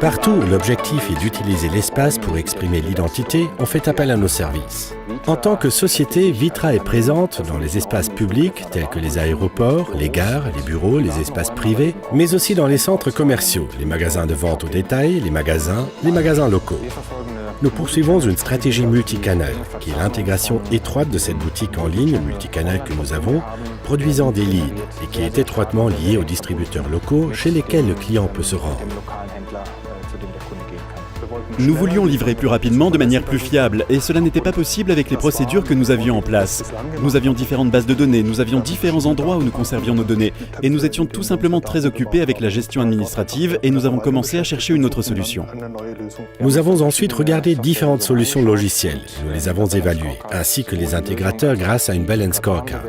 Partout où l'objectif est d'utiliser l'espace pour exprimer l'identité, on fait appel à nos services. En tant que société, Vitra est présente dans les espaces publics tels que les aéroports, les gares, les bureaux, les espaces privés, mais aussi dans les centres commerciaux, les magasins de vente au détail, les magasins locaux. Nous poursuivons une stratégie multicanal, qui est l'intégration étroite de cette boutique en ligne multicanal que nous avons, produisant des leads et qui est étroitement liée aux distributeurs locaux chez lesquels le client peut se rendre. Nous voulions livrer plus rapidement, de manière plus fiable, et cela n'était pas possible avec les procédures que nous avions en place. Nous avions différentes bases de données, nous avions différents endroits où nous conservions nos données, et nous étions tout simplement très occupés avec la gestion administrative, et nous avons commencé à chercher une autre solution. Nous avons ensuite regardé différentes solutions logicielles, nous les avons évaluées, ainsi que les intégrateurs grâce à une balance scorecard.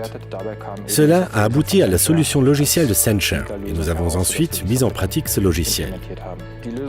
Cela a abouti à la solution logicielle de SendShare, et nous avons ensuite mis en pratique ce logiciel.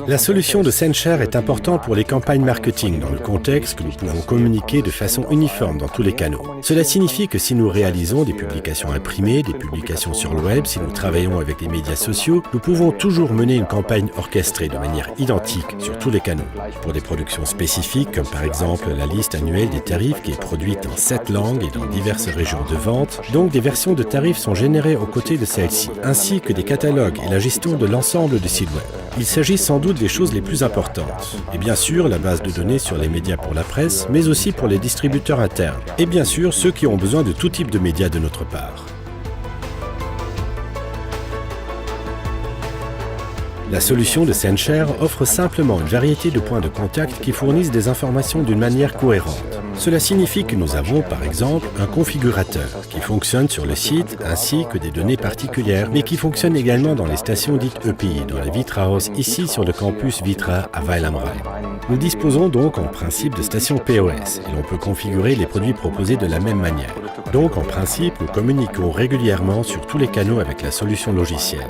La solution de SendShare est importante pour les campagnes marketing dans le contexte que nous pouvons communiquer de façon uniforme dans tous les canaux. Cela signifie que si nous réalisons des publications imprimées, des publications sur le web, si nous travaillons avec les médias sociaux, nous pouvons toujours mener une campagne orchestrée de manière identique sur tous les canaux. Pour des productions spécifiques, comme par exemple la liste annuelle des tarifs qui est produite en 7 langues et dans diverses régions de vente, donc des versions de tarifs sont générées aux côtés de celles-ci, ainsi que des catalogues et la gestion de l'ensemble du site web. Il s'agit sans doute des choses les plus importantes. Et bien sûr, la base de données sur les médias pour la presse, mais aussi pour les distributeurs internes. Et bien sûr, ceux qui ont besoin de tout type de médias de notre part. La solution de SendShare offre simplement une variété de points de contact qui fournissent des informations d'une manière cohérente. Cela signifie que nous avons, par exemple, un configurateur qui fonctionne sur le site ainsi que des données particulières, mais qui fonctionne également dans les stations dites EPI, dans la Vitra House, ici sur le campus Vitra à Weil am Rhein. Nous disposons donc en principe de stations POS et l'on peut configurer les produits proposés de la même manière. Donc en principe, nous communiquons régulièrement sur tous les canaux avec la solution logicielle.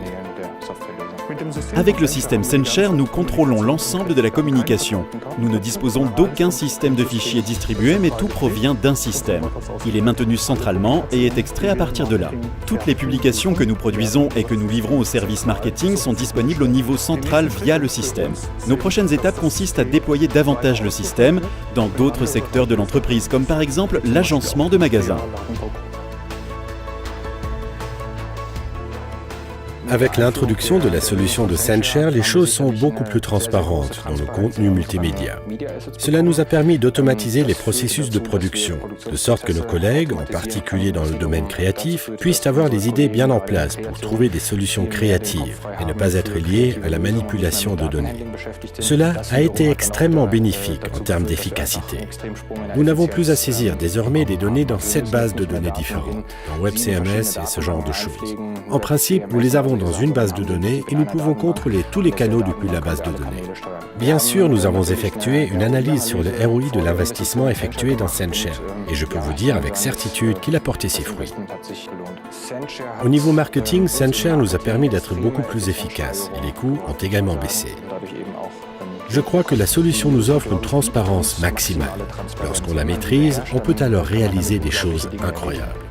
Avec le système SendShare, nous contrôlons l'ensemble de la communication. Nous ne disposons d'aucun système de fichiers distribué, mais tout provient d'un système. Il est maintenu centralement et est extrait à partir de là. Toutes les publications que nous produisons et que nous livrons au service marketing sont disponibles au niveau central via le système. Nos prochaines étapes consistent à déployer davantage le système dans d'autres secteurs de l'entreprise, comme par exemple l'agencement de magasins. Avec l'introduction de la solution de SendShare, les choses sont beaucoup plus transparentes dans le contenu multimédia. Cela nous a permis d'automatiser les processus de production, de sorte que nos collègues, en particulier dans le domaine créatif, puissent avoir des idées bien en place pour trouver des solutions créatives et ne pas être liés à la manipulation de données. Cela a été extrêmement bénéfique en termes d'efficacité. Nous n'avons plus à saisir désormais des données dans 7 bases de données différentes, dans WebCMS et ce genre de choses. En principe, nous les avons dans une base de données et nous pouvons contrôler tous les canaux depuis la base de données. Bien sûr, nous avons effectué une analyse sur le ROI de l'investissement effectué dans SendShare et je peux vous dire avec certitude qu'il a porté ses fruits. Au niveau marketing, SendShare nous a permis d'être beaucoup plus efficaces et les coûts ont également baissé. Je crois que la solution nous offre une transparence maximale. Lorsqu'on la maîtrise, on peut alors réaliser des choses incroyables.